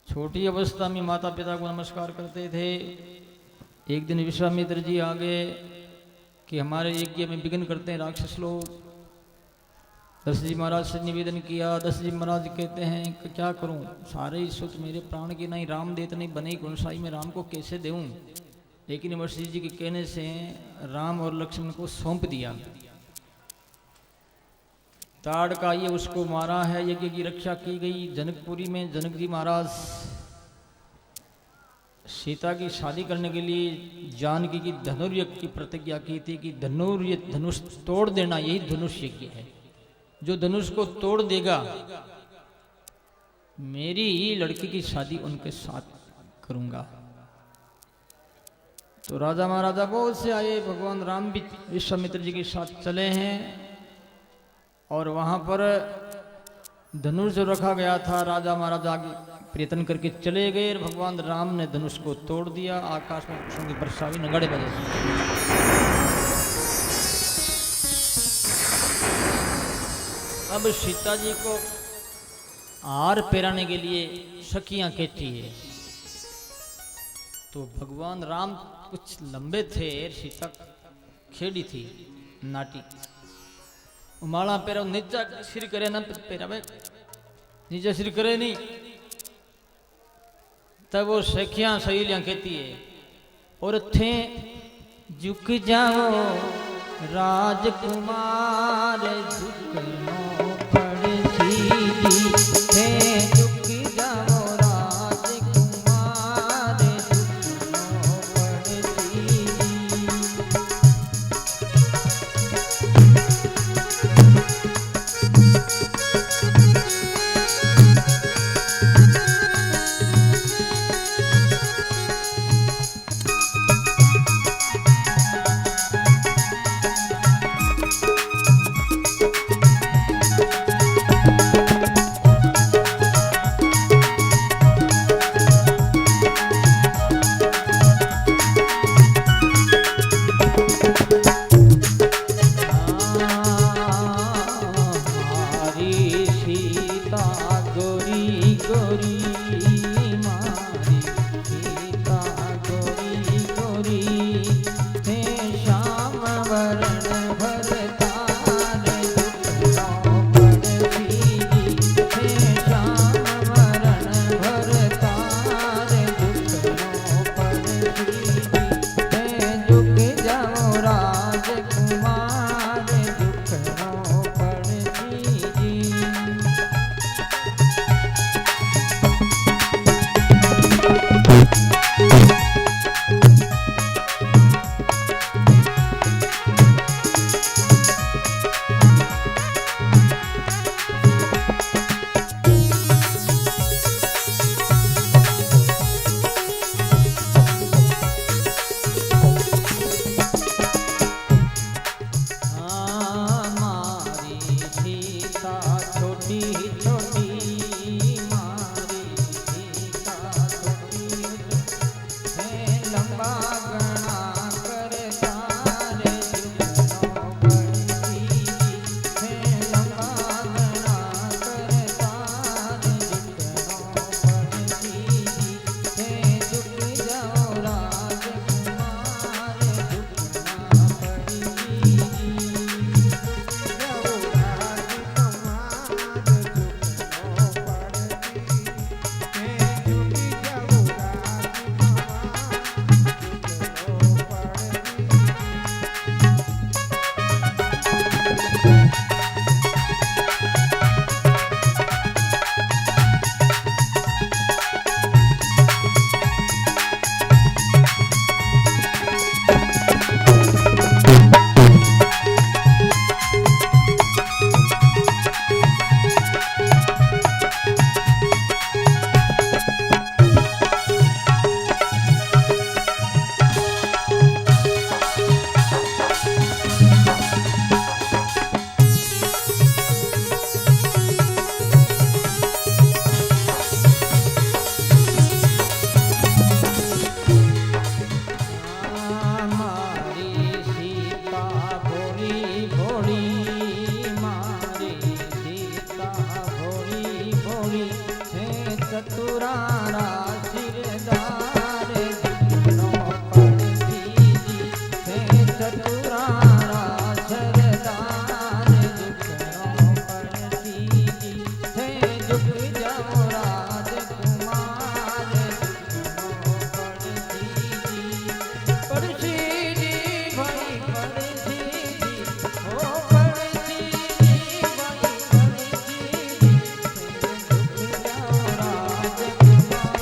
छोटी अवस्था में माता पिता को नमस्कार करते थे। एक दिन विश्वामित्र जी आ गए कि हमारे यज्ञ में विघ्न करते हैं राक्षस लोग। दशरथ जी महाराज से निवेदन किया। दशरथ जी महाराज कहते हैं कि क्या करूं, सारे ही सुत मेरे प्राण की नहीं, राम देत नहीं बने गुणसाई में राम को कैसे दूं। लेकिन वशिष्ठ जी के कहने से राम और लक्ष्मण को सौंप दिया। ताड़का ये उसको मारा है, यज्ञ की रक्षा की गई। जनकपुरी में जनक जी महाराज सीता की शादी करने के लिए जानकी की धनुर्यज्ञ की प्रतिज्ञा की थी कि धनुष तोड़ देना, यही धनुष यज्ञ है। जो धनुष को तोड़ देगा मेरी लड़की की शादी उनके साथ करूंगा। तो राजा महाराजा बहुत से आए, भगवान राम भी विश्वामित्र जी के साथ चले हैं और वहां पर धनुष जो रखा गया था राजा महाराजा आगे प्रयत्न करके चले गए। भगवान राम ने धनुष को तोड़ दिया। आकाश में पुष्पों की वर्षा हुई, नगाड़े बजे। अब सीता जी को हार पहनाने के लिए सखियां कहती है। तो भगवान राम कुछ लंबे थे, सीता खेड़ी थी नाटी। माला पैरा नीचा सिर करे ना पैरा नीचे सिर करे नहीं। तब वो सखियां सहेलियां कहती है और थे झुक जाओ राजकुमार झुकनो पड़ सीधी। थे झुक जाओ राजकुमार झुकनो पड़ सीधी। चतुरारा सिरदार झुकनो पड़ती जी थे चतुरारा सरदार झुकनो पड़ती जी थे झुक जाओ राजकुमार झुकनो पड़ती जी पड़ती जी भाई पड़ती जी ओ पड़ती जी भाई पड़ती जी झुक जाओ राजकुमार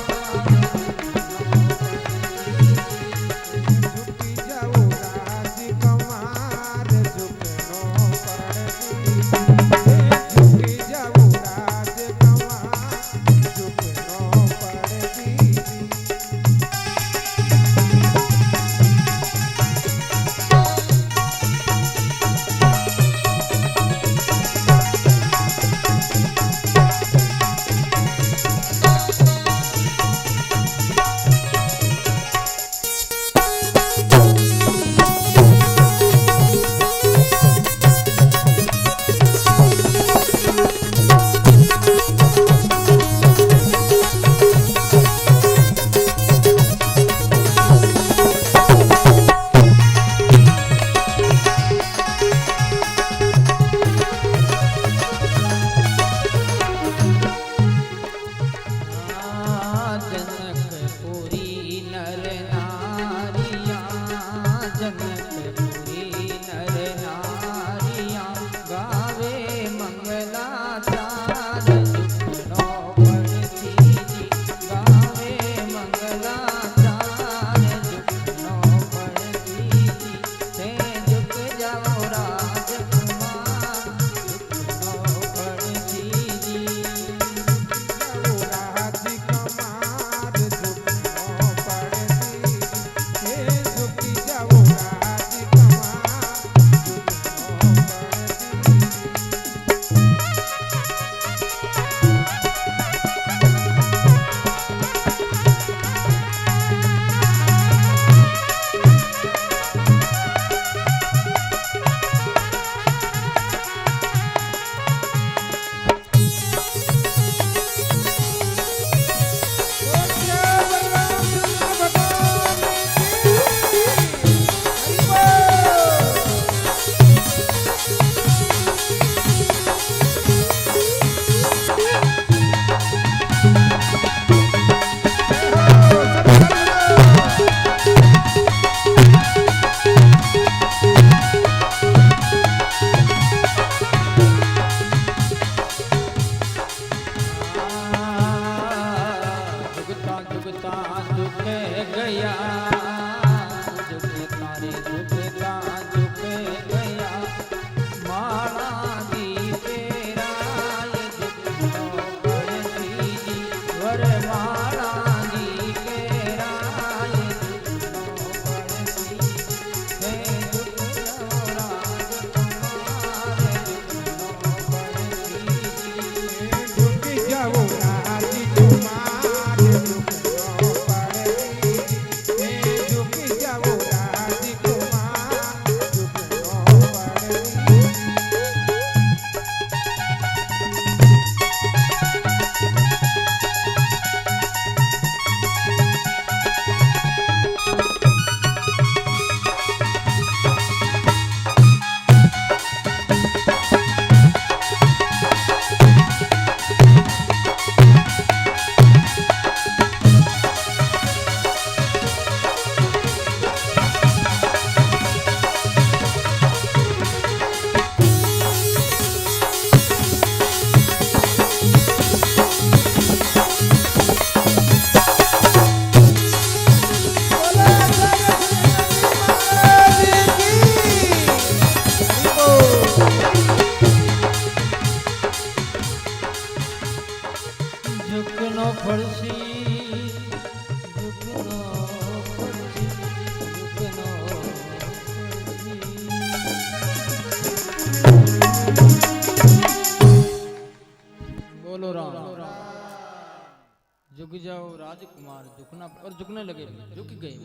झुक जाओ राजकुमार, झुकना और झुकने लगे, झुक गए।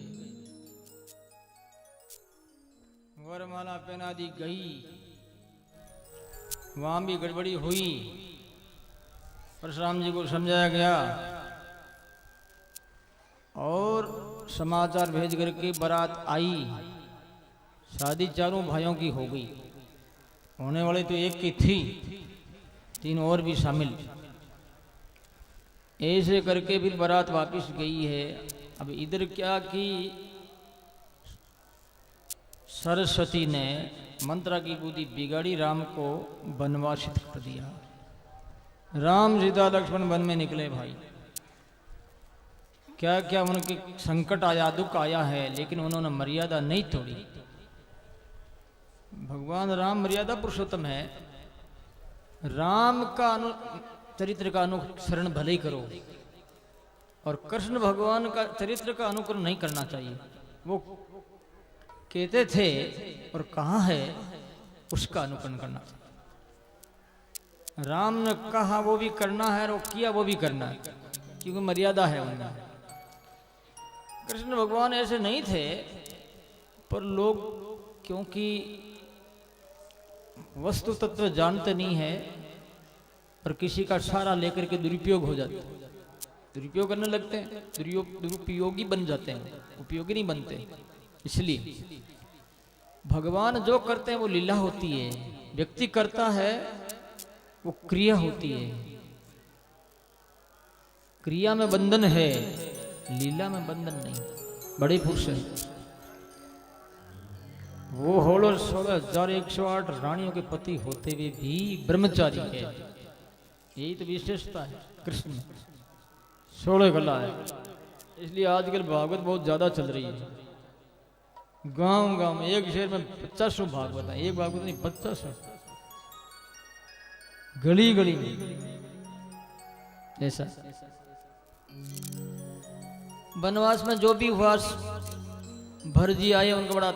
वरमाला पहना दी गई, वहां भी गड़बड़ी हुई। परशुराम जी को समझाया गया और समाचार भेज करके बारात आई। शादी चारों भाइयों की हो गई, होने वाले तो एक की थी, 3 और भी शामिल। ऐसे करके फिर बारात वापस गई है। अब इधर क्या कि सरस्वती ने मंत्रा की बुद्धि बिगाड़ी, राम को वनवासित कर दिया। राम सीता लक्ष्मण वन में निकले भाई, क्या क्या उनके संकट आया, दुख आया है, लेकिन उन्होंने मर्यादा नहीं तोड़ी। भगवान राम मर्यादा पुरुषोत्तम है। राम का चरित्र का अनुसरण भले ही करो, और कृष्ण भगवान का चरित्र का अनुकरण नहीं करना चाहिए। वो कहते थे और कहाँ है उसका अनुकरण करना चाहिए। राम ने कहा वो भी करना है, और किया वो भी करना है, क्योंकि मर्यादा है उनमें। कृष्ण भगवान ऐसे नहीं थे, पर लोग क्योंकि वस्तु तत्व जानते नहीं है और किसी का सहारा लेकर के दुरुपयोग हो जाता है, दुरुपयोग करने लगते हैं, दुरुपयोगी बन जाते हैं, उपयोगी नहीं बनते। इसलिए भगवान जो करते हैं वो लीला होती है, व्यक्ति करता है वो क्रिया होती है। क्रिया में बंधन है, लीला में बंधन नहीं। बड़े पुरुष है वो 16,108 रानियों के पति होते हुए भी ब्रह्मचारी है। यही तो विशेषता है कृष्ण में, 16 कला है। इसलिए आजकल भागवत बहुत ज्यादा चल रही है। गांव गांव में, एक शहर में 50 भागवत है, एक भागवत नहीं 50, गली गली में ऐसा। वनवास में जो भी हुआ, भरत जी आए, उनको बड़ा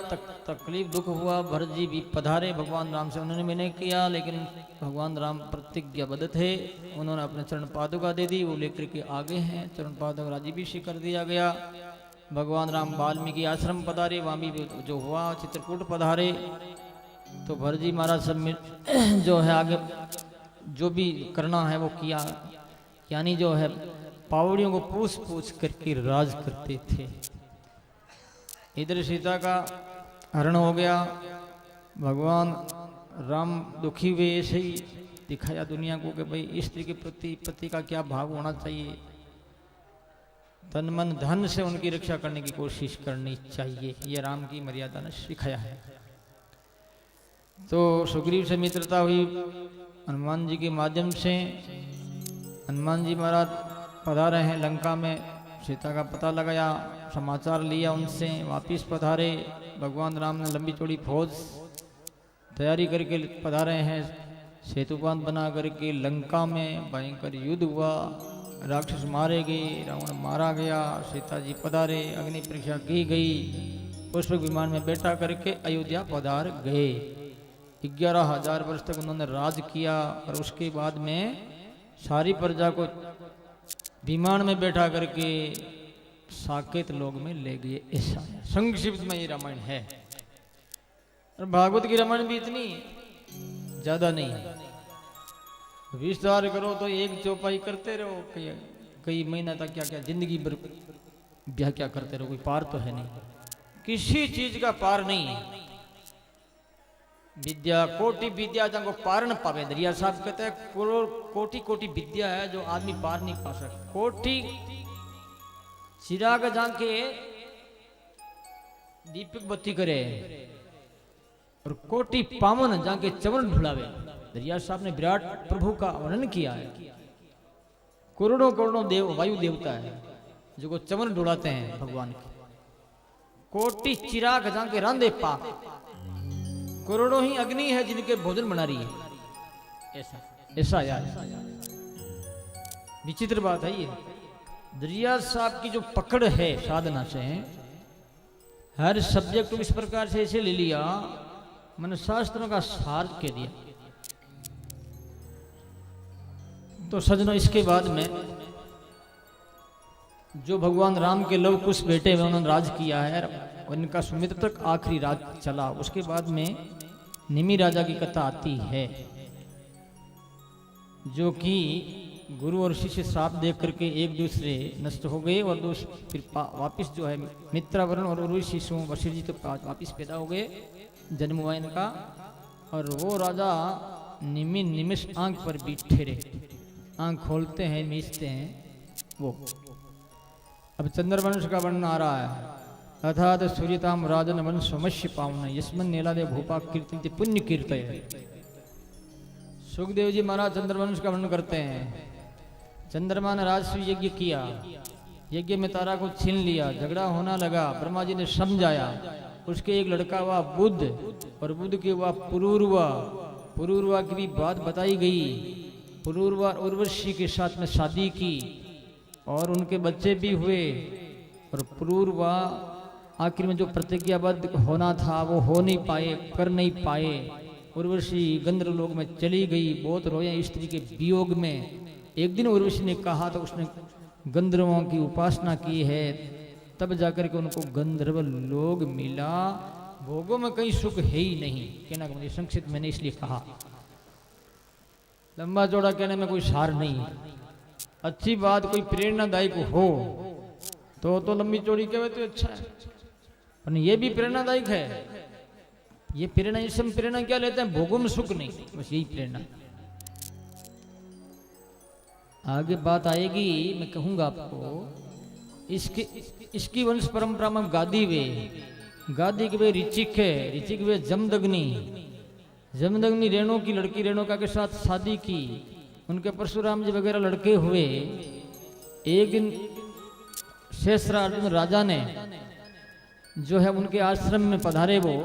तकलीफ दुख हुआ। भरत जी भी पधारे भगवान राम से, उन्होंने मैंने किया, लेकिन भगवान राम प्रतिज्ञाबद्ध थे। उन्होंने अपने चरण पादुका दे दी, वो लेकर के आगे हैं। चरण पादुका राज्याभिषेक कर दिया गया। भगवान राम वाल्मीकि आश्रम पधारे, वहाँ भी जो हुआ चित्रकूट पधारे। तो भरत जी महाराज सब में जो है आगे जो भी करना है वो किया, यानी जो है पावड़ियों को पूछ पूछ करके राज करते थे। इधर सीता का हरण हो गया। भगवान राम दुखी हुए, ऐसे ही दिखाया दुनिया को कि भाई स्त्री के प्रति पति का क्या भाव होना चाहिए। तन मन धन से उनकी रक्षा करने की कोशिश करनी चाहिए, ये राम की मर्यादा ने सिखाया है। तो सुग्रीव से मित्रता हुई हनुमान जी के माध्यम से। हनुमान जी महाराज पधारे हैं लंका में, सीता का पता लगाया, समाचार लिया उनसे, वापिस पधारे। भगवान राम ने लंबी चौड़ी फौज तैयारी करके पधारे हैं। सेतुबांध बना करके लंका में भयंकर युद्ध हुआ, राक्षस मारे गए, रावण मारा गया, सीता जी पधारे, अग्नि परीक्षा की गई, पुष्पक विमान में बैठा करके अयोध्या पधार गए। 11,000 वर्ष तक उन्होंने राज किया, और उसके बाद में सारी प्रजा को विमान में बैठा करके साकेत लोक में ले गए। ऐसा संक्षिप्त में ये रामायण है। और भागवत की रामायण भी इतनी ज्यादा नहीं है, विस्तार करो तो एक चौपाई करते रहो, कई महीना तक क्या क्या जिंदगी भर व्याख्या करते रहो, कोई पार तो है नहीं, किसी चीज का पार नहीं है। विद्या कोटि विद्या जंग पार न पावे, दरिया साहब कहते हैं कोटि कोटि विद्या है जो आदमी पार नहीं पा सकता। कोटि चिराग जाके दीपक बत्ती करे, और कोटि पावन जाके चवन ढुलावे। दरिया साहब ने विराट प्रभु का वर्णन किया है। करोड़ों करोड़ों देव वायु देवता है जो को चवन ढुलाते हैं भगवान के। कोटि चिराग जाके रांधे पाक, करोड़ों ही अग्नि है जिनके भोजन बना रही है। ऐसा यार विचित्र बात है ये। दरिया साहब की जो पकड़ है साधना से, हर सब्जेक्ट को इस प्रकार से ऐसे ले लिया, मैंने शास्त्रों का सार के दिया। तो सजनों, इसके बाद में जो भगवान राम के लव कुश बेटे में उन्होंने राज किया है, उनका सुमित्र तक आखिरी राज चला। उसके बाद में निमि राजा की कथा आती है, जो कि गुरु और शिष्य श्राप देख करके एक दूसरे नष्ट हो गए और फिर वापिस जो है मित्रावरण और उर्वशी शिशु वशिष्ठ जी तो वापिस पैदा हो गए, जन्म हुआ इनका। और वो राजा निमिष आंख पर बैठे रहे, आंख खोलते हैं मीचते हैं वो। अब चंद्रवंश का वर्णन आ रहा है। अर्थात सूर्यताम राजन वंश मत्स्य पावन यस्मन नीलादे भूपा कीर्ति पुण्य कीर्तय। सुखदेव जी महाराज चंद्रवंश का वर्णन करते हैं। चंद्रमा ने राजस्व यज्ञ किया, यज्ञ में तारा को छीन लिया, झगड़ा होना लगा, ब्रह्मा जी ने समझाया। उसके एक लड़का हुआ बुध और बुध के हुआ पुरूरवा, पुरूरवा की भी बात बताई गई। पुरूरवा उर्वशी के साथ में शादी की और उनके बच्चे भी हुए। और पुरूरवा आखिर में जो प्रतिज्ञाबद्ध होना था वो हो नहीं पाए, कर नहीं पाए। उर्वशी गंधर्वलोक में चली गई, बहुत रोए स्त्री के वियोग में। एक दिन उर्वशी ने कहा तो उसने गंधर्वों की उपासना की है, तब जाकर के उनको गंधर्व लोक मिला। भोगों में कहीं सुख है ही नहीं। कहना मुझे संक्षिप्त मैंने इसलिए कहा, लंबा चौड़ा कहने में कोई सार नहीं। अच्छी बात कोई प्रेरणादायक हो तो लंबी चौड़ी कहे तो अच्छा है, पर ये भी प्रेरणादायक है। ये प्रेरणा, इस समय प्रेरणा क्या लेते हैं, भोगों में सुख नहीं, बस यही प्रेरणा। आगे बात आएगी, मैं कहूंगा आपको। इसकी वंश परंपरा में गादी के वे ऋचिक है, ऋचिक वे जमदग्नि। जमदग्नि रेणु की लड़की रेणुका के साथ शादी की, उनके परशुराम जी वगैरह लड़के हुए। एक दिन शेषराज राजा ने जो है उनके आश्रम में पधारे वो,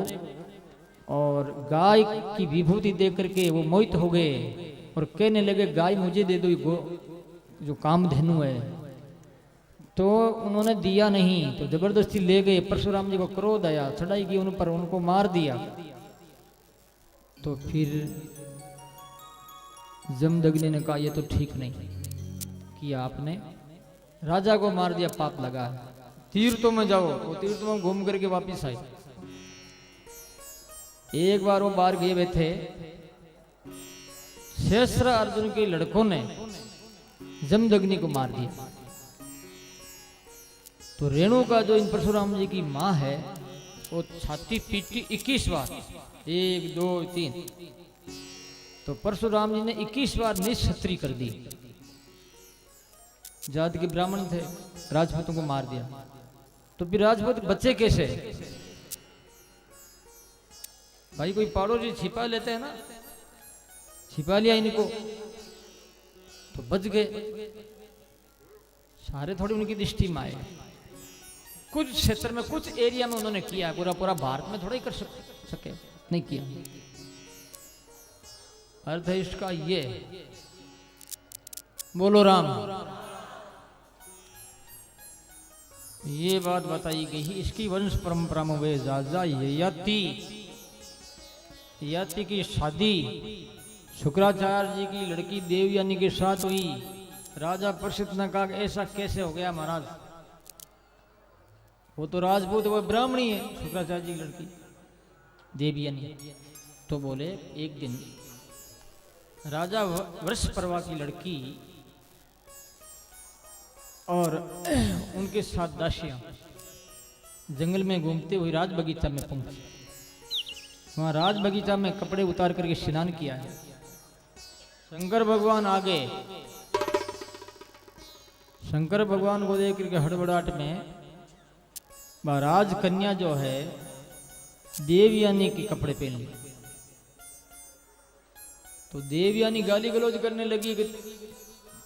और गाय की विभूति देख करके वो मोहित हो गए और कहने लगे गाय मुझे दे दो, जो कामधेनु है। तो उन्होंने दिया नहीं, तो जबरदस्ती ले गए। परशुराम जी को क्रोध आया, चढ़ाई की उन पर, उनको मार दिया। तो फिर जमदग्नि ने कहा ये तो ठीक नहीं किया आपने, राजा को मार दिया, पाप लगा। तीर्थों में जाओ, वो तीर्थों में घूम करके वापिस आए। एक बार वो बाहर गए हुए थे, शेषर अर्जुन के लड़कों ने जमदग्नि को मार दिया। तो रेणु का जो इन परशुराम जी की माँ है वो छाती पीटी 21 बार, 1 2 3। तो परशुराम जी ने 21 बार निःक्षत्री कर दी। जात के ब्राह्मण थे, राजपूतों को मार दिया। तो फिर राजपूत बच्चे कैसे भाई, कोई पड़ोसी छिपा लेते हैं ना, छिपा लिया इनको तो बच गए। सारे थोड़ी उनकी दृष्टि में आए। कुछ क्षेत्र में, कुछ एरिया में उन्होंने किया, पूरा भारत में थोड़ा ही कर सके, नहीं किया। अर्थ है इसका ये, बोलो राम। ये बात बताई गई। इसकी वंश परंपरा में वे राजा ययाति की शादी शुक्राचार्य जी की लड़की देवयानी के साथ हुई। राजा प्रसिद्ध ने कहा ऐसा कैसे हो गया महाराज, वो तो राजपूत, वो ब्राह्मणी है, शुक्राचार्य जी की लड़की देवयानी। तो बोले एक दिन राजा वृषपर्वा की लड़की और उनके साथ दासियां जंगल में घूमते हुए राज बगीचा में पहुंची। वहां राज बगीचा में कपड़े उतार करके स्नान किया है। शंकर भगवान आगे, शंकर भगवान को देख करके हड़बड़ाहट में राज कन्या जो है देवयानी के कपड़े पहन लिए। तो देवयानी गाली गलौज करने लगी कि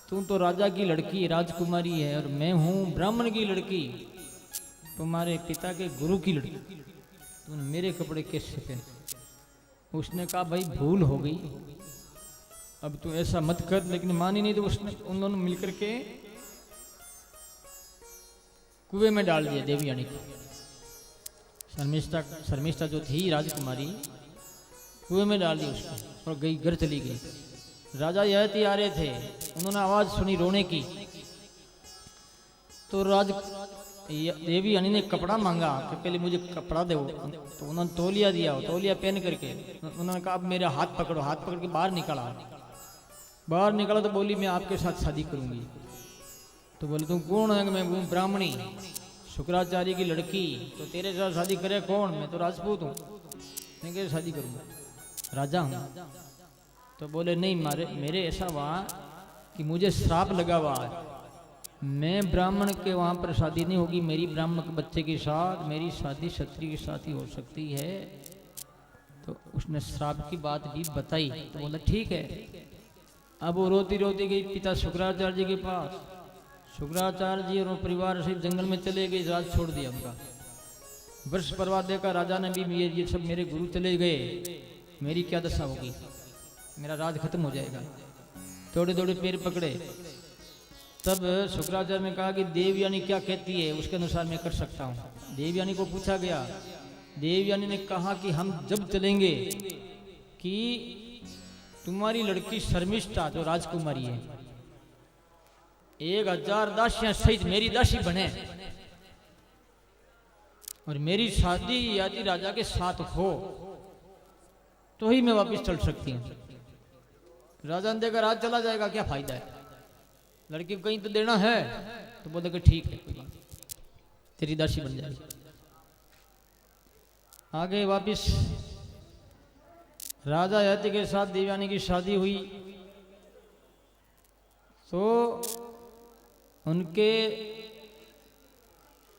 तू तो राजा की लड़की, राजकुमारी है, और मैं हूं ब्राह्मण की लड़की, तुम्हारे पिता के गुरु की लड़की, तूने मेरे कपड़े कैसे पहने। उसने कहा भाई भूल हो गई, अब तू ऐसा मत कर। लेकिन मानी नहीं, तो उसने उन दोनों मिलकर के कुएं में डाल दिया देवयानी को। शर्मिष्ठा जो थी राजकुमारी, कुएं में डाल दी उसको और गई, घर चली गई। राजा ययाति आ रहे थे, उन्होंने आवाज सुनी रोने की। तो देवयानी ने कपड़ा मांगा कि पहले मुझे कपड़ा दो। तो उन्होंने तौलिया दिया, तौलिया पहन करके उन्होंने कहा अब मेरा हाथ पकड़ो। हाथ पकड़ के बाहर निकाला। बाहर निकला तो बोली मैं आपके साथ शादी करूंगी। तो बोले तुम कौन है? मैं हूँ ब्राह्मणी, शुक्राचार्य की लड़की, तो तेरे साथ शादी करे कौन? मैं तो राजपूत हूँ, मैं कैसे शादी करूँगा, राजा हूँ। तो बोले नहीं मेरे ऐसा हुआ कि मुझे श्राप लगा हुआ है, मैं ब्राह्मण के वहाँ पर शादी नहीं होगी, मेरी ब्राह्मण के बच्चे के साथ मेरी शादी क्षत्रिय के साथ ही हो सकती है। तो उसने श्राप की बात भी बताई। तो बोला ठीक है। अब वो रोती रोती गई पिता शुक्राचार्य जी के पास। शुक्राचार्य जी और परिवार से जंगल में चले गए, राज छोड़ दिया उनका। वर्ष बर्बाद देखा राजा ने भी, ये सब मेरे गुरु चले गए, मेरी क्या दशा होगी, मेरा राज खत्म हो जाएगा। थोड़े थोड़े पैर पकड़े। तब शुक्राचार्य ने कहा कि देवयानी क्या कहती है उसके अनुसार मैं कर सकता हूँ। देवयानी को पूछा गया। देवयानी ने कहा कि हम जब चलेंगे कि तुम्हारी लड़की शर्मिष्ठा जो राजकुमारी है 1000 दासियां सहित मेरी दासी बने और मेरी शादी यदि राजा के साथ हो तो ही मैं वापस चल सकती हूँ। राजा ने देखा राज चला जाएगा, क्या फायदा है, लड़की को कहीं तो देना है। तो बोले कि ठीक है, तेरी दासी बन जाएगी। आगे वापस राजा यति के साथ देवयानी की शादी हुई। तो उनके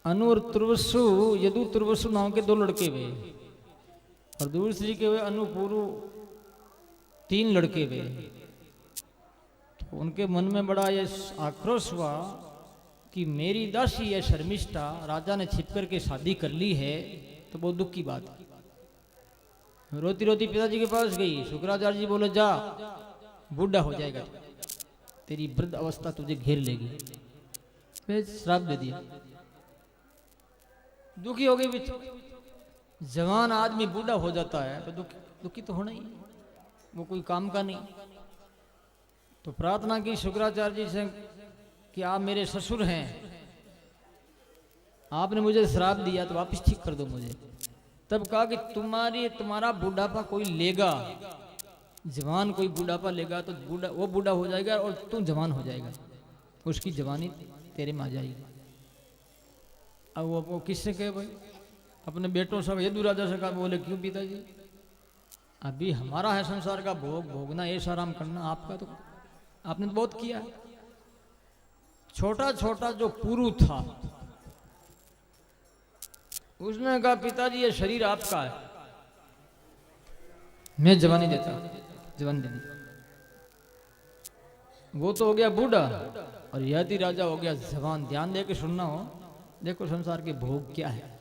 अनु और तुर्वसु, यदु तुर्वसु नाम के 2 लड़के हुए और दूसरी के हुए अनुपुरु 3 लड़के हुए। तो उनके मन में बड़ा ये आक्रोश हुआ कि मेरी दासी है शर्मिष्ठा राजा ने छिप करके शादी कर ली है, तो बहुत दुख की बात है। रोती रोती पिताजी के पास गई। शुक्राचार्य जी बोले जा, बूढ़ा हो जाएगा, तेरी वृद्ध अवस्था तुझे घेर लेगी। फिर श्राप दे दिया। दुखी हो गई। जवान आदमी बूढ़ा हो जाता है तो दुखी तो होना ही, वो कोई काम का नहीं। तो प्रार्थना की शुक्राचार्य जी से कि आप मेरे ससुर हैं, आपने मुझे श्राप दिया तो वापस ठीक कर दो मुझे। तब कहा कि तुम्हारा बुढ़ापा कोई लेगा, जवान कोई बुढ़ापा लेगा तो वो बूढ़ा हो जाएगा और तू जवान हो जाएगा, उसकी जवानी तेरे में आ जाएगी। अब वो किससे कहे भाई? अपने बेटों से, यदु राजा से कहा। बोले क्यों पिताजी? अभी हमारा है संसार का भोग भोगना, ऐसा आराम करना, आपका तो आपने तो बहुत किया है। छोटा छोटा जो पुरु था उसने कहा पिताजी ये शरीर आपका है, मैं जवानी देता हूं, जवानी दे दी। वो तो हो गया बूढ़ा और यदि राजा हो गया जवान। ध्यान दे के सुनना हो, देखो संसार के भोग क्या है।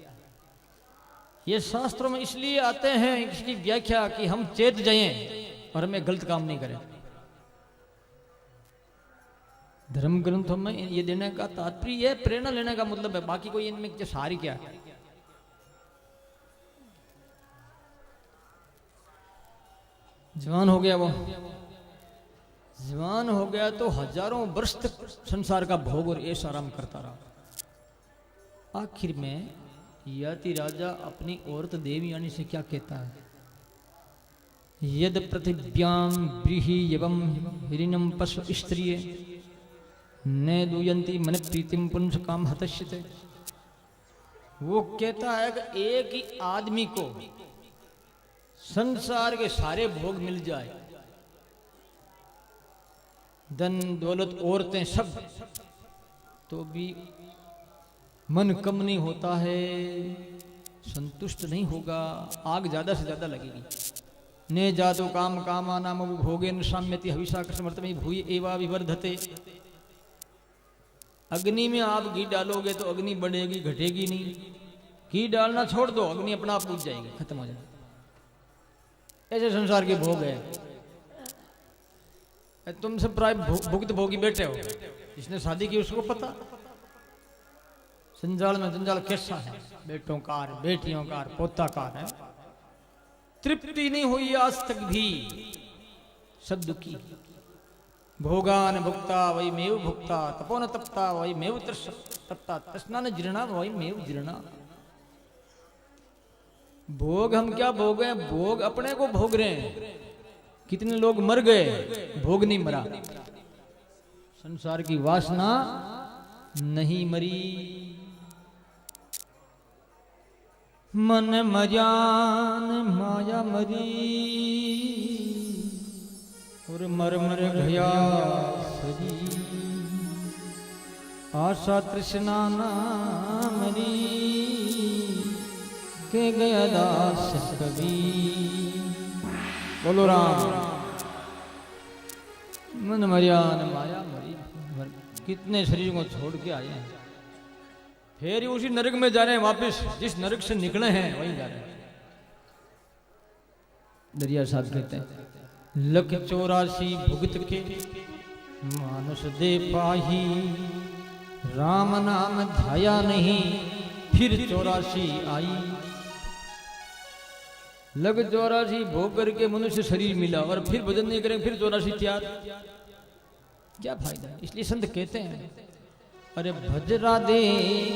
ये शास्त्रों में इसलिए आते हैं इसकी व्याख्या कि हम चेत जाएं और हमें गलत काम नहीं करें। धर्म ग्रंथों में ये देने का तात्पर्य, प्रेरणा लेने का मतलब है, बाकी कोई इनमें सारी क्या है। जवान हो गया, वो जवान हो गया तो हजारों वर्ष तक संसार का भोग और ऐश आराम करता रहा। आखिर में यति राजा अपनी औरत देवयानी से क्या कहता है? यद पृथिव्याम ब्रीहि एवं हिरिणम पशु स्त्रिय न दूयंती मन प्रीतिम पुंस काम हतश्यते। वो कहता है कि एक ही आदमी को संसार के सारे भोग मिल जाए, धन दौलत औरतें सब, तो भी मन कम नहीं होता है, संतुष्ट नहीं होगा, आग ज्यादा से ज्यादा लगेगी। ने जातो काम कामा नाम भोगेन साम्यति हविषा कृष्णमर्तमे भूय एवा विवर्धते। अग्नि में आप घी डालोगे तो अग्नि बढ़ेगी घटेगी नहीं, घी डालना छोड़ दो अग्नि अपना आप बुझ जाएगी, खत्म हो जाएगी। ऐसे संसार के भोग है। तुम सब प्राय भुक्त भोगी बैठे हो, जिसने शादी की उसको पता संजाल में जंजाल कैसा है, बेटों कार बेटियों कार पोता कार है, तृप्ति नहीं हुई आज तक भी, सब दुखी। भोगान भुक्ता वही मेव भुक्ता, तपोन तपता वही मेव तपता, तस्ना न जीर्णा वही मेव जीर्णा। भोग हम क्या भोग हैं? भोग अपने को भोग रहे हैं, कितने लोग मर गए, भोग नहीं मरा, संसार की वासना नहीं मरी। मन मजान माया मरी और मर मर गया सजी, आशा तृष्णा ना मरी के गया दास कभी। बोलो राम। मन मरिया न माया मरी, कितने शरीर को छोड़ के आए हैं, फिर उसी नरक में जा रहे हैं वापस, जिस नरक से निकले हैं वहीं जा रहे हैं। दरिया साहब कहते हैं लख 84 भुगत के मानुष दे पाही, राम नाम ध्याया नहीं फिर 84 आई। लग 84 भोग करके मनुष्य शरीर मिला और फिर भजन नहीं करेंगे, फिर 84 त्याग, क्या फायदा है। इसलिए संत कहते हैं अरे भज राधे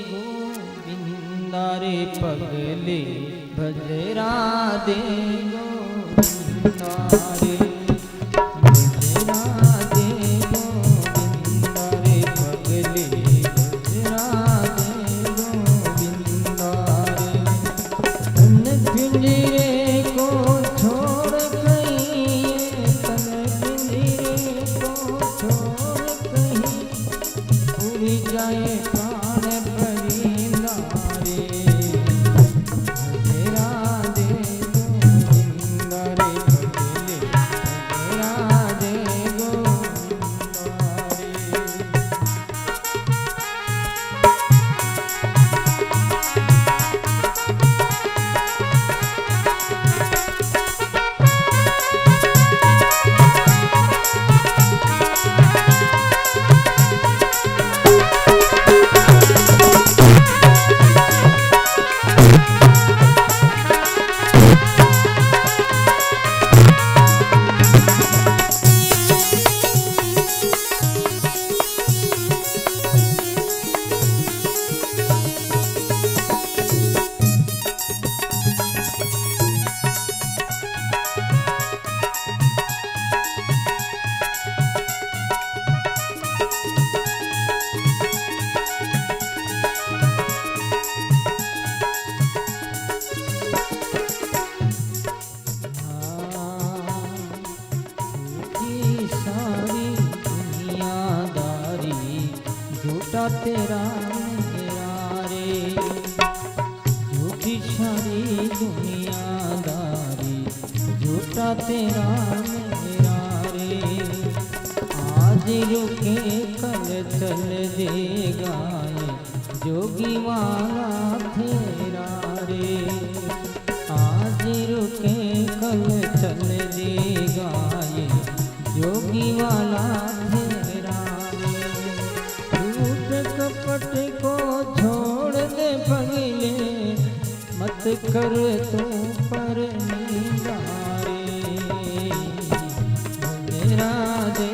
गोविंदा रे पगले, भज राधे गोविंदा रे, भज राधे गोविंदा रे पगले, भज राधे गोविंदा रे। तन पिंजरे को छोड़ कहीं, तन पिंजरे को छोड़ कहीं, उड़ जाए प्राण परिंदा रे, भज राधे गोविंदा रे पगले, भज राधे गोविंदा रे। झूठा तेरा मेरा रे, झूठी सारी दुनियादारी, झूठा तेरा मेरा रे। आज रुके कल चल देगा ये जोगी वाला तेरा रे, आज रुके कल चल देगा ये जोगी वाला तेरा रे। कपट को छोड़ दे पगले, मत कर तू पर निगारे, भज राधे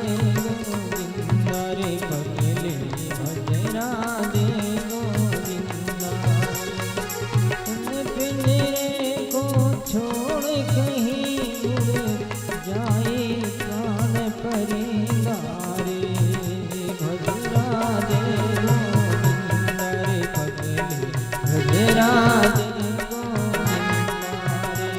गोविंदा रे पगले, भज राधे गोविंदा। पिंजरे को छोड़ कहीं उड़ जाए प्राण परिंदा रे, भज राधे गोविंदा रे पगले, भज राधे गोविंदा रे।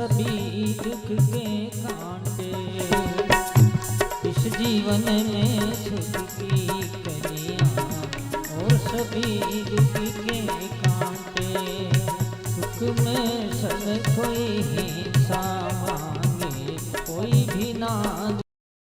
सभी दुख के कांटे। इस जीवन में सुख की कलियां और सभी दुख के कांटे। सुख में सब कोई हिस्सा मांगे, कोई भी ना